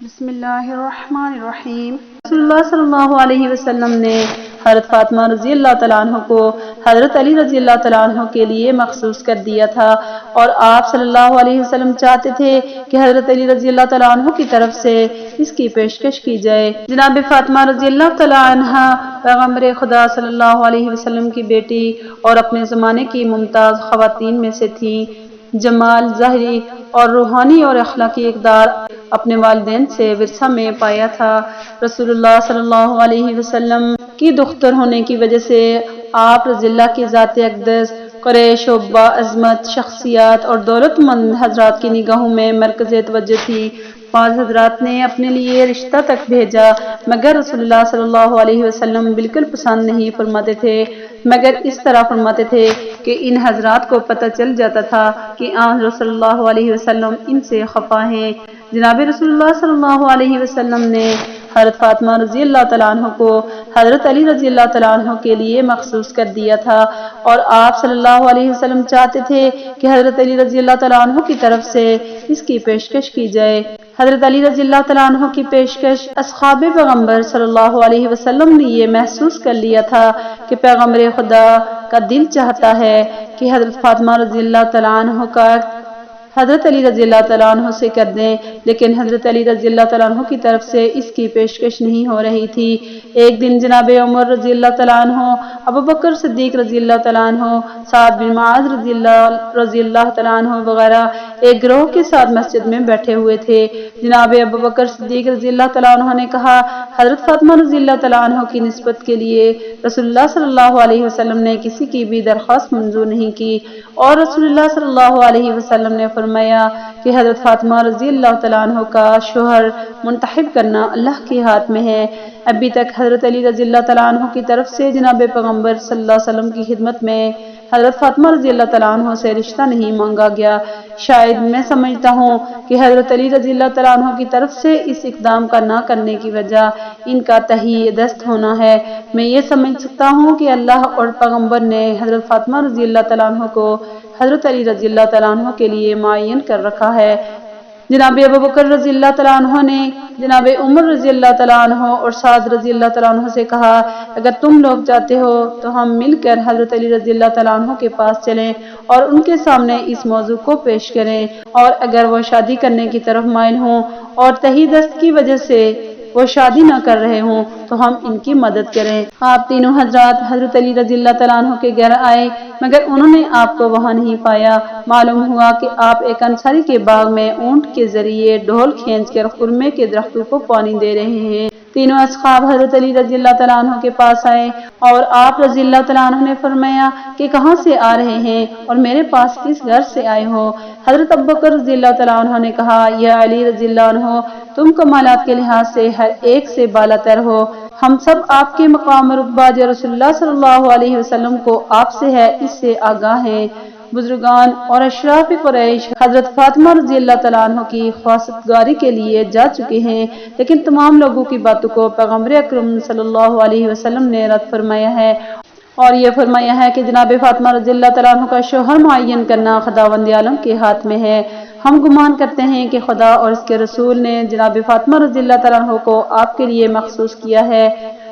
بسم اللہ الرحمن الرحیم۔ رسول اللہ صلی اللہ علیہ وسلم نے حضرت فاطمہ رضی اللہ تعالیٰ عنہ کو حضرت علی رضی اللہ تعالیٰ عنہ کے لیے مخصوص کر دیا تھا، اور آپ صلی اللہ علیہ وسلم چاہتے تھے کہ حضرت علی رضی اللہ تعالیٰ عنہ کی طرف سے اس کی پیشکش کی جائے۔ جناب فاطمہ رضی اللہ تعالیٰ عنہ پیغمبر خدا صلی اللہ علیہ وسلم کی بیٹی اور اپنے زمانے کی ممتاز خواتین میں سے تھیں۔ جمال ظاہری اور روحانی اور اخلاقی اقدار اپنے والدین سے ورثہ میں پایا تھا۔ رسول اللہ صلی اللہ علیہ وسلم کی دختر ہونے کی وجہ سے آپ رضی اللہ کی ذات اقدس قریش و باعظمت شخصیات اور دولت مند حضرات کی نگاہوں میں مرکز توجہ تھی۔ بعض حضرات نے اپنے لیے رشتہ تک بھیجا، مگر رسول اللہ صلی اللہ علیہ وسلم بالکل پسند نہیں فرماتے تھے، مگر اس طرح فرماتے تھے کہ ان حضرات کو پتہ چل جاتا تھا کہ آن رسول اللہ علیہ وسلم ان سے خفا ہیں۔ جناب رسول اللہ صلی اللہ علیہ وسلم نے حضرت فاطمہ رضی اللہ تعالیٰ عنہ کو حضرت علی رضی اللہ تعالیٰ عنہ کے لیے مخصوص کر دیا تھا، اور آپ صلی اللہ علیہ وسلم چاہتے تھے کہ حضرت علی رضی اللہ تعالیٰ عنہ کی طرف سے اس کی پیشکش کی جائے۔ حضرت علی رضی اللہ تعالیٰ عنہ کی پیشکش اصحاب پیغمبر صلی اللہ علیہ وسلم نے یہ محسوس کر لیا تھا کہ پیغمبر خدا کا دل چاہتا ہے کہ حضرت فاطمہ رضی اللہ تعالیٰ عنہ کا حضرت علی رضی اللہ تعالیٰ عنہ سے کر دیں، لیکن حضرت علی رضی اللہ تعالیٰ عنہ کی طرف سے اس کی پیشکش نہیں ہو رہی تھی۔ ایک دن جناب عمر رضی اللہ تعالیٰ عنہ، ابو بکر صدیق رضی اللہ تعالیٰ عنہ، سعد بن معاذ رضی اللہ تعالیٰ عنہ وغیرہ ایک گروہ کے ساتھ مسجد میں بیٹھے ہوئے تھے۔ جناب ابو بکر صدیق رضی اللہ تعالیٰ عنہ نے کہا، حضرت فاطمہ رضی اللہ تعالیٰ عنہ کی نسبت کے لیے رسول اللہ صلی اللہ علیہ وسلم نے کسی کی بھی درخواست منظور نہیں کی، اور رسول اللہ صلی اللہ علیہ وسلم نے فرمایا کہ حضرت فاطمہ رضی اللہ تعالیٰ عنہ کا شوہر منتخب کرنا اللہ کے ہاتھ میں ہے۔ ابھی تک حضرت علی رضی اللہ تعالیٰ عنہ کی طرف سے جناب پیغمبر صلی اللہ علیہ وسلم کی خدمت میں حضرت فاطمہ رضی اللہ تعالیٰ عنہ سے رشتہ نہیں مانگا گیا۔ شاید میں سمجھتا ہوں کہ حضرت علی رضی اللہ تعالیٰ عنہ کی طرف سے اس اقدام کا نہ کرنے کی وجہ ان کا تہیہ دست ہونا ہے۔ میں یہ سمجھ سکتا ہوں کہ اللہ اور پیغمبر نے حضرت فاطمہ رضی اللہ تعالیٰ عنہ کو حضرت علی رضی اللہ تعالیٰ عنہ کے لیے معین کر رکھا ہے۔ جناب ابو بکر رضی اللہ تعالیٰ عنہ نے جناب عمر رضی اللہ تعالیٰ عنہ اور سعد رضی اللہ تعالیٰ عنہ سے کہا، اگر تم لوگ چاہتے ہو تو ہم مل کر حضرت علی رضی اللہ تعالیٰ عنہ کے پاس چلیں اور ان کے سامنے اس موضوع کو پیش کریں، اور اگر وہ شادی کرنے کی طرف مائل ہوں اور تہی دست کی وجہ سے وہ شادی نہ کر رہے ہوں تو ہم ان کی مدد کریں۔ آپ تینوں حضرات حضرت علی رضی اللہ تعالیٰ عنہ کے گھر آئے، مگر انہوں نے آپ کو وہاں نہیں پایا۔ معلوم ہوا کہ آپ ایک انصاری کے باغ میں اونٹ کے ذریعے ڈھول کھینچ کر خرمے کے درختوں کو پانی دے رہے ہیں۔ تینوں اصحاب حضرت علی رضی اللہ تعالیٰ عنہ کے پاس آئے، اور آپ رضی اللہ تعالیٰ عنہ نے فرمایا کہ کہاں سے آ رہے ہیں اور میرے پاس کس گھر سے آئے ہو؟ حضرت ابو بکر رضی اللہ تعالیٰ عنہ نے کہا، یا علی رضی اللہ عنہ، تم کمالات کے لحاظ سے ہر ایک سے بالا تر ہو۔ ہم سب آپ کے مقام رتبہ جو رسول اللہ صلی اللہ علیہ وسلم کو آپ سے ہے اس سے آگاہ ہیں۔ بزرگان اور اشراف قریش حضرت فاطمہ رضی اللہ تعالیٰ عنہ کی خواستگاری کے لیے جا چکے ہیں، لیکن تمام لوگوں کی باتوں کو پیغمبر اکرم صلی اللہ علیہ وسلم نے رد فرمایا ہے، اور یہ فرمایا ہے کہ جناب فاطمہ رضی اللہ تعالیٰ عنہ کا شوہر معین کرنا خداوند عالم کے ہاتھ میں ہے۔ ہم گمان کرتے ہیں کہ خدا اور اس کے رسول نے جناب فاطمہ رضی اللہ تعالیٰ عنہ کو آپ کے لیے مخصوص کیا ہے۔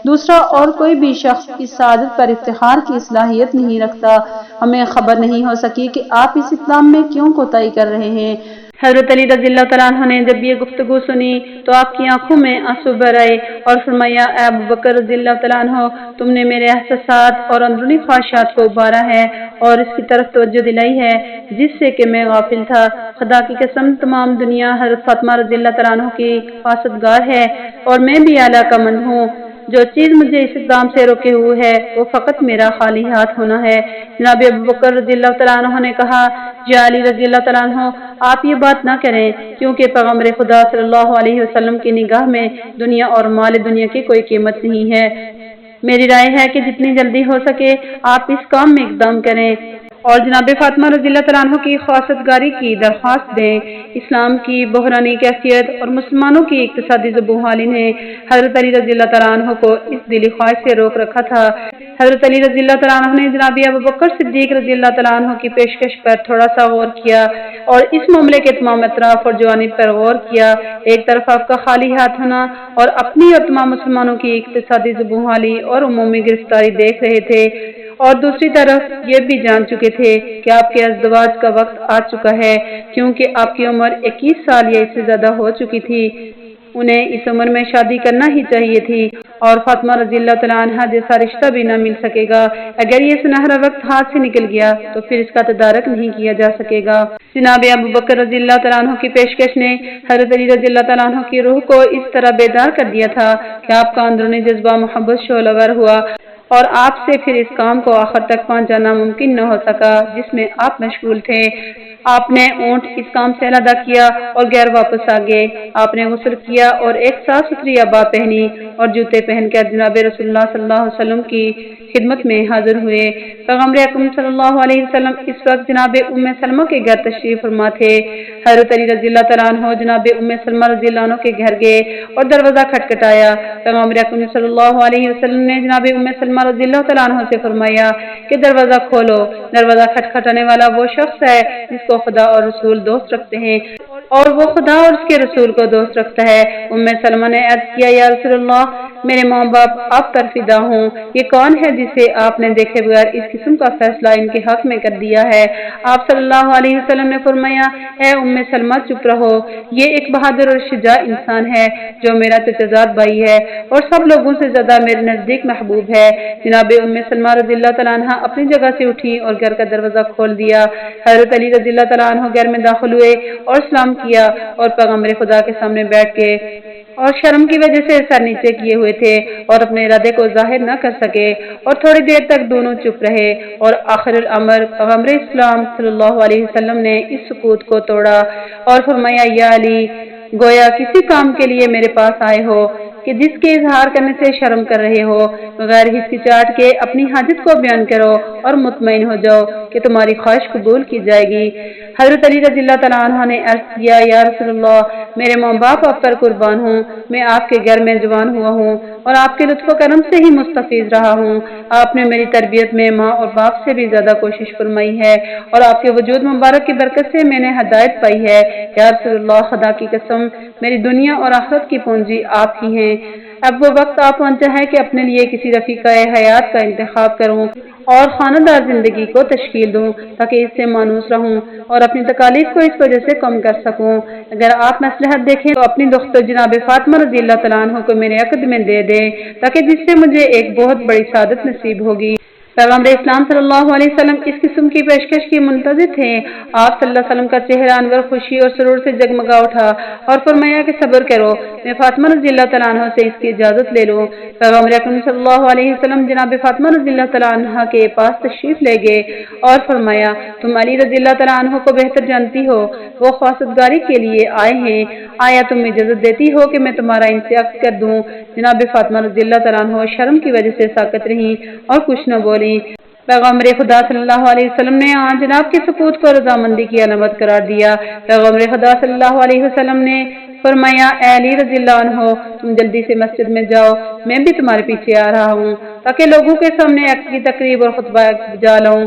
دوسرا اور کوئی بھی شخص اس سعادت پر افتخار کی صلاحیت نہیں رکھتا۔ ہمیں خبر نہیں ہو سکی کہ آپ اس اقدام میں کیوں کوتاہی کر رہے ہیں۔ حضرت علی رضی اللہ تعالیٰ عنہ نے جب یہ گفتگو سنی تو آپ کی آنکھوں میں آنسو بھر آئے اور فرمایا، اے ابو بکر رضی اللہ تعالیٰ عنہ، تم نے میرے احساسات اور اندرونی خواہشات کو ابھارا ہے اور اس کی طرف توجہ دلائی ہے جس سے کہ میں غافل تھا۔ خدا کی قسم، تمام دنیا حضرت فاطمہ رضی اللہ تعالیٰ عنہ کی خواستگار ہے اور میں بھی اعلیٰ کا مند ہوں۔ جو چیز مجھے اس اقدام سے روکے ہوئے ہے وہ فقط میرا خالی ہاتھ ہونا ہے۔ جناب ابو بکر رضی اللہ تعالیٰ عنہ نے کہا، یا علی رضی اللہ تعالیٰ عنہ، آپ یہ بات نہ کریں، کیونکہ پیغمبر خدا صلی اللہ علیہ وسلم کی نگاہ میں دنیا اور مال دنیا کی کوئی قیمت نہیں ہے۔ میری رائے ہے کہ جتنی جلدی ہو سکے آپ اس کام میں اقدام کریں اور جناب فاطمہ رضی اللہ تعالیٰ عنہ کی خواستگاری کی درخواست دیں۔ اسلام کی بحرانی کیفیت اور مسلمانوں کی اقتصادی زبوں نے حضرت علی رضی اللہ تعالیٰ عنہ کو اس دلی خواہش سے روک رکھا تھا۔ حضرت علی رضی اللہ تعالیٰ عنہ نے جناب ابوبکر صدیق رضی اللہ تعالیٰ عنہ کی پیشکش پر تھوڑا سا غور کیا اور اس معاملے کے تمام اطراف اور جوانب پر غور کیا۔ ایک طرف آپ کا خالی ہاتھ ہونا اور اپنی اور تمام مسلمانوں کی اقتصادی زبوں اور عمومی گرفتاری دیکھ رہے تھے، اور دوسری طرف یہ بھی جان چکے تھے کہ آپ کے ازدواج کا وقت آ چکا ہے، کیونکہ آپ کی عمر 21 سال یا اس سے زیادہ ہو چکی تھی۔ انہیں اس عمر میں شادی کرنا ہی چاہیے تھی، اور فاطمہ رضی اللہ تعالیٰ عنہ جیسا رشتہ بھی نہ مل سکے گا۔ اگر یہ سنہرا وقت ہاتھ سے نکل گیا تو پھر اس کا تدارک نہیں کیا جا سکے گا۔ جناب ابوبکر رضی اللہ تعالیٰ عنہ کی پیشکش نے حضرت علی رضی اللہ تعالیٰ عنہ کی روح کو اس طرح بیدار کر دیا تھا کہ آپ کا اندرونی جذبہ محبت شعلہ ور ہوا، اور آپ سے پھر اس کام کو آخر تک پہنچانا ممکن نہ ہو سکا جس میں آپ مشغول تھے۔ آپ نے اونٹ اس کام سے علیحدہ کیا اور غیر واپس آ گئے۔ آپ نے غسل کیا اور ایک صاف ستھری عبا پہنی اور جوتے پہن کر جناب رسول اللہ صلی اللہ علیہ وسلم کی خدمت میں حاضر ہوئے۔ پیغمبر اکرم صلی اللہ علیہ وسلم اس وقت جناب ام سلمہ کے گھر تشریف فرما تھے۔ حضرت علی رضی اللہ تعالیٰ عنہ جناب ام سلمہ رضی اللہ عنہ کے گھر گئے اور دروازہ کھٹکھٹایا۔ پیغمبر اکرم صلی اللہ علیہ وسلم نے جناب ام سلمہ رضی اللہ تعالیٰ عنہ سے فرمایا کہ دروازہ کھولو۔ دروازہ کھٹکھٹانے والا وہ شخص ہے جس کو خدا اور رسول دوست رکھتے ہیں، اور وہ خدا اور اس کے رسول کو دوست رکھتا ہے۔ ام سلمہ نے عرض کیا، یا رسول اللہ، میرے ماں باپ آپ پر فدا ہوں، یہ کون ہے جسے آپ نے دیکھے بغیر اس قسم کا فیصلہ ان کے حق میں کر دیا ہے؟ آپ صلی اللہ علیہ وسلم نے فرمایا، اے ام سلمہ چپ رہو، یہ ایک بہادر اور شجاع انسان ہے جو میرا چچازاد بھائی ہے اور سب لوگوں سے زیادہ میرے نزدیک محبوب ہے۔ جناب ام سلمہ رضی اللہ تعالیٰ عنہ اپنی جگہ سے اٹھی اور گھر کا دروازہ کھول دیا۔ حضرت علی رضی اللہ تعالیٰ عنہ گھر میں داخل ہوئے اور سلام کیا اور پیغمبر خدا کے سامنے بیٹھ کے اور شرم کی وجہ سے سر نیچے کیے ہوئے تھے اور اپنے ارادے کو ظاہر نہ کر سکے، اور تھوڑی دیر تک دونوں چپ رہے، اور آخر الامر پیغمبر اسلام صلی اللہ علیہ وسلم نے اس سکوت کو توڑا اور فرمایا، یا علی، گویا کسی کام کے لیے میرے پاس آئے ہو کہ جس کے اظہار کرنے سے شرم کر رہے ہو، بغیر ہچکچاہٹ کے اپنی حاجت کو بیان کرو اور مطمئن ہو جاؤ کہ تمہاری خواہش قبول کی جائے گی۔ حضرت علی رضی اللہ تعالیٰ عنہ نے عرض کیا، یا رسول اللہ، میرے ماں باپ آپ پر قربان ہوں، میں آپ کے گھر میں جوان ہوا ہوں اور آپ کے لطف و کرم سے ہی مستفیض رہا ہوں۔ آپ نے میری تربیت میں ماں اور باپ سے بھی زیادہ کوشش فرمائی ہے، اور آپ کے وجود مبارک کی برکت سے میں نے ہدایت پائی ہے۔ یا رسول اللہ، خدا کی قسم، میری دنیا اور آخرت کی پونجی آپ ہی ہیں۔ اب وہ وقت آ پہنچا ہے کہ اپنے لیے کسی رفیقہ حیات کا انتخاب کروں اور خانہ دار زندگی کو تشکیل دوں تاکہ اس سے مانوس رہوں اور اپنی تکالیف کو اس وجہ سے کم کر سکوں۔ اگر آپ مصلحت دیکھیں تو اپنی دختر جناب فاطمہ رضی اللہ تعالیٰ عنہ کو میرے عقد میں دے دیں تاکہ جس سے مجھے ایک بہت بڑی سعادت نصیب ہوگی۔ پیغمبر اسلام صلی اللہ علیہ وسلم اس قسم کی پیشکش کی منتظر تھے۔ آپ صلی اللہ علیہ وسلم کا چہرہ انور خوشی اور سرور سے جگمگا اٹھا اور فرمایا کہ صبر کرو، میں فاطمہ رضی اللہ تعالیٰ عنہ سے اس کی اجازت لے لوں۔ پیغمبر اکرم صلی اللہ علیہ وسلم جناب فاطمہ رضی اللہ تعالیٰ عنہ کے پاس تشریف لے گئے اور فرمایا، تم علی رضی اللہ تعالیٰ عنہ کو بہتر جانتی ہو، وہ خواستگاری کے لیے آئے ہیں، آیا تم اجازت دیتی ہو کہ میں تمہارا ان سے عقد کر دوں؟ جناب فاطمہ رضی اللہ تعالیٰ عنہ شرم کی وجہ سے ساکت رہیں اور کچھ نہ بولی۔ پیغمبر خدا صلی اللہ علیہ وسلم نے جناب کے سکوت کو رضامندی کی علامت قرار دیا۔ پیغمبر خدا صلی اللہ علیہ وسلم نے فرمایا، اے علی رضی اللہ عنہ، تم جلدی سے مسجد میں جاؤ، میں بھی تمہارے پیچھے آ رہا ہوں تاکہ لوگوں کے سامنے عقد کی تقریب اور خطبہ جا لوں۔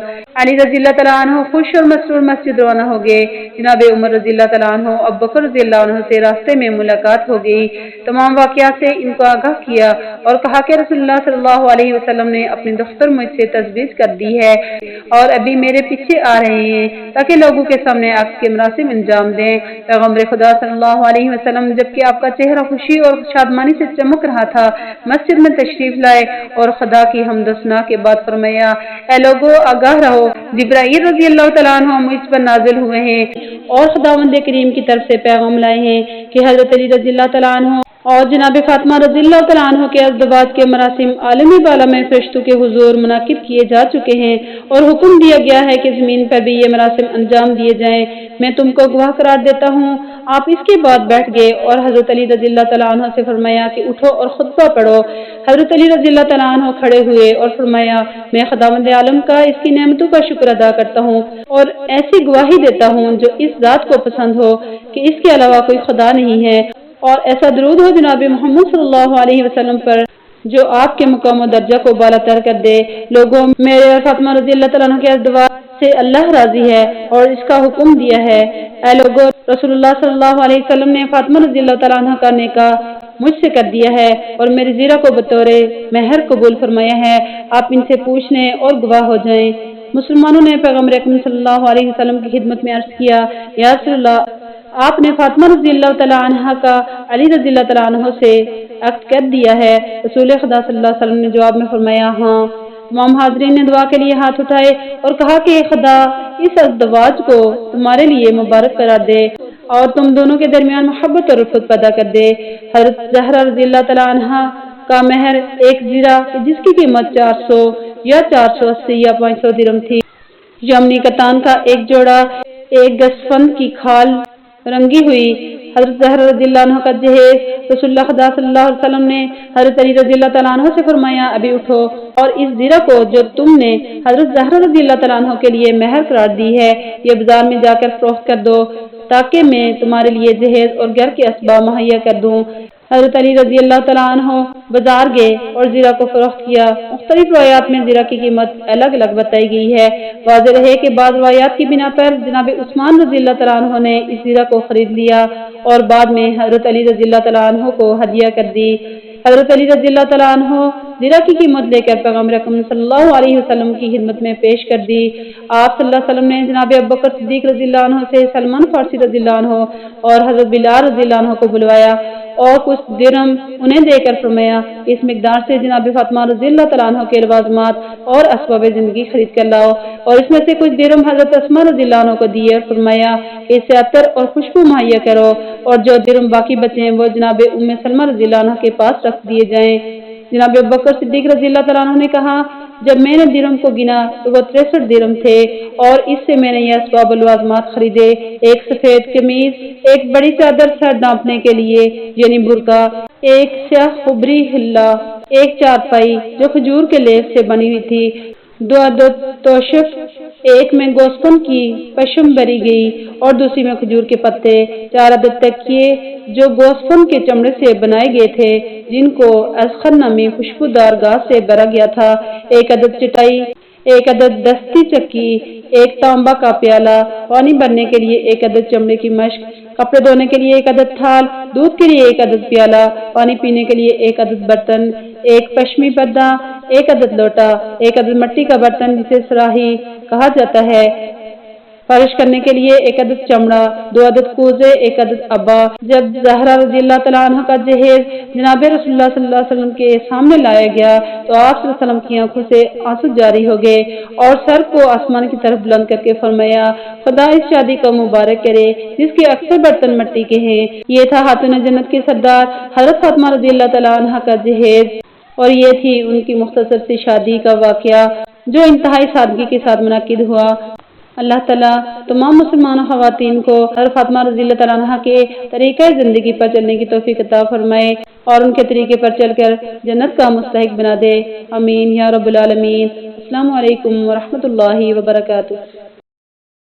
علی رضی اللہ تعالیٰ عنہ خوش اور مسرور مسجد روانہ ہو گئے۔ جناب عمر رضی اللہ تعالیٰ عنہ ابو بکر رضی اللہ عنہ سے راستے میں ملاقات ہو گئی، تمام واقعات سے ان کو آگاہ کیا اور کہا کہ رسول اللہ صلی اللہ علیہ وسلم نے اپنی دختر مجھ سے تجویز کر دی ہے اور ابھی میرے پیچھے آ رہے ہیں تاکہ لوگوں کے سامنے عقد کے مراسم انجام دیں۔ پیغمبر خدا صلی اللہ علیہ وسلم جبکہ آپ کا چہرہ خوشی اور شادمانی سے چمک رہا تھا، مسجد میں تشریف لائے اور خدا کی حمد و ثنا کے بعد فرمایا، اے لوگو آگاہ رہو، جبرائیل رضی اللہ تعالیٰ عنہ مجھ پر نازل ہوئے ہیں اور خداوند کریم کی طرف سے پیغام لائے ہیں کہ حضرت علی رضی اللہ تعالیٰ عنہ اور جناب فاطمہ رضی اللہ تعالیٰ عنہ کے ازدواج کے مراسم عالمی بالا میں فرشتوں کے حضور منعقد کیے جا چکے ہیں اور حکم دیا گیا ہے کہ زمین پر بھی یہ مراسم انجام دیے جائیں۔ میں تم کو گواہ قرار دیتا ہوں، آپ اس کے بعد بیٹھ گئے اور حضرت علی رضی اللہ تعالیٰ عنہ سے فرمایا کہ اٹھو اور خطبہ پڑھو۔ حضرت علی رضی اللہ تعالیٰ عنہ کھڑے ہوئے اور فرمایا میں خداوند عالم کا اس کی نعمتوں کا شکر ادا کرتا ہوں اور ایسی گواہی دیتا ہوں جو اس ذات کو پسند ہو کہ اس کے علاوہ کوئی خدا نہیں ہے، اور ایسا درود ہو جناب محمد صلی اللہ علیہ وسلم پر جو آپ کے مقام و درجہ کو بالا تر کر دے۔ لوگوں، میرے اور فاطمہ رضی اللہ تعالیٰ عنہ کے دعا سے اللہ راضی ہے اور اس کا حکم دیا ہے۔ اے لوگوں، رسول اللہ صلی اللہ علیہ وسلم نے فاطمہ رضی اللہ تعالیٰ عنہ کا نکاح مجھ سے کر دیا ہے اور میری زیرہ کو بطور مہر قبول فرمایا ہے۔ آپ ان سے پوچھنے اور گواہ ہو جائیں۔ مسلمانوں نے پیغمبر اکرم صلی اللہ علیہ وسلم کی خدمت میں عرض کیا، یا رسول اللہ، آپ نے فاطمہ رضی اللہ تعالیٰ عنہ کا علی رضی اللہ تعالیٰ عنہ سے عقد کر دیا ہے؟ رسول خدا صلی اللہ علیہ وسلم نے جواب میں فرمایا ہاں۔ تمام حاضرین نے دعا کے لیے ہاتھ اٹھائے اور کہا کہ خدا اس ازدواج کو تمہارے لیے مبارک قرار دے اور تم دونوں کے درمیان محبت اور رفت پیدا کر دے۔ حضرت زہرا رضی اللہ تعالیٰ عنہ کا مہر ایک زیرہ جس کی قیمت 400 یا 480 یا 500 درہم تھی، یمنی کتان کا ایک جوڑا، ایک گزفند کی کھال رنگی ہوئی۔ حضرت زہرا رضی اللہ عنہ کا جہیز۔ رسول اللہ خدا صلی اللہ علیہ وسلم نے حضرت علی رضی اللہ تعالیٰ عنہ سے فرمایا ابھی اٹھو اور اس زیرہ کو جو تم نے حضرت زہرا رضی اللہ تعالیٰ عنہ کے لیے مہر قرار دی ہے یہ بازار میں جا کر فروخت کر دو تاکہ میں تمہارے لیے جہیز اور گھر کے اسباب مہیا کر دوں۔ حضرت علی رضی اللہ تعالیٰ عنہ بازار گئے اور زیرہ کو فروخت کیا۔ مختلف روایات میں زیرہ کی قیمت الگ الگ بتائی گئی ہے۔ واضح رہے کہ بعض روایات کی بنا پر جناب عثمان رضی اللہ تعالیٰ عنہ نے اس زیرہ کو خرید لیا اور بعد میں حضرت علی رضی اللہ تعالیٰ عنہ کو ہدیہ کر دی۔ حضرت علی رضی اللہ تعالیٰ عنہ زیرہ کی قیمت لے کر پیغمبر اکرم صلی اللہ علیہ وسلم کی خدمت میں پیش کر دی۔ آپ صلی اللہ علیہ وسلم نے جناب ابوبکر صدیق رضی اللہ عنہ سے سلمان فارسی رضی اللہ عنہ اور حضرت بلال رضی اللہ عنہ کو بلوایا اور کچھ درہم انہیں دے کر فرمایا اس مقدار سے جناب فاطمہ رضی اللہ تعالیٰ عنہ کے لوازمات اور اسباب زندگی خرید کر لاؤ، اور اس میں سے کچھ درہم حضرت اسماء رضی اللہ عنہ کو دیے اور فرمایا اس سے عطر اور خوشبو مہیا کرو، اور جو درہم باقی بچے ہیں وہ جناب ام سلمہ رضی اللہ عنہ کے پاس رکھ دیے جائیں۔ جناب ابوبکر صدیق رضی اللہ تعالیٰ عنہ نے کہا جب میں نے درہم کو گنا تو وہ 63 درہم تھے اور اس سے میں نے یہ اسباب لوازمات خریدے، ایک سفید قمیض، ایک بڑی چادر سر ڈھانپنے کے لیے یعنی برقع، ایک سیاہ خبری ہلا، ایک چارپائی جو کھجور کے لیف سے بنی ہوئی تھی، 2 عدد توشف، ایک میں گوسفند کی پشم بری گئی اور دوسری میں کھجور کے پتے، 4 عدد تکیے جو گوسفند کے چمڑے سے بنائے گئے تھے جن کو ازخر نامی خوشبودار گھاس سے بھرا گیا تھا، 1 عدد چٹائی، 1 عدد دستی چکی، 1 تانبا کا پیالہ، پانی بھرنے کے لیے 1 عدد چمڑے کی مشک، کپڑے دھونے کے لیے 1 عدد تھال، دودھ کے لیے 1 عدد پیالہ، پانی پینے کے لیے 1 عدد برتن، 1 پشمی پردہ، 1 عدد لوٹا، 1 عدد مٹی کا برتن جسے سراہی کہا جاتا ہے، فرش کرنے کے لیے 1 عدد چمڑا، 2 عدد کوزے، 1 عدد ابا۔ جب زہرا رضی اللہ تعالیٰ عنہ کا جہیز جناب رسول اللہ صلی اللہ علیہ وسلم کے سامنے لایا گیا تو آپ صلی اللہ علیہ وسلم کی آنکھوں سے آنسو جاری ہو گئے اور سر کو آسمان کی طرف بلند کر کے فرمایا خدا اس شادی کو مبارک کرے جس کے اکثر برتن مٹی کے ہیں۔ یہ تھا خاتون جنت کے سردار حضرت فاطمہ رضی اللہ تعالیٰ عنہ کا جہیز، اور یہ تھی ان کی مختصر سی شادی کا واقعہ جو انتہائی سادگی کے ساتھ منعقد ہوا۔ اللہ تعالیٰ تمام مسلمان خواتین کو حضرت فاطمہ رضی اللہ تعالیٰ عنہ کے طریقہ زندگی پر چلنے کی توفیق عطا فرمائے اور ان کے طریقے پر چل کر جنت کا مستحق بنا دے، آمین یا رب العالمین۔ السلام علیکم ورحمۃ اللہ وبرکاتہ۔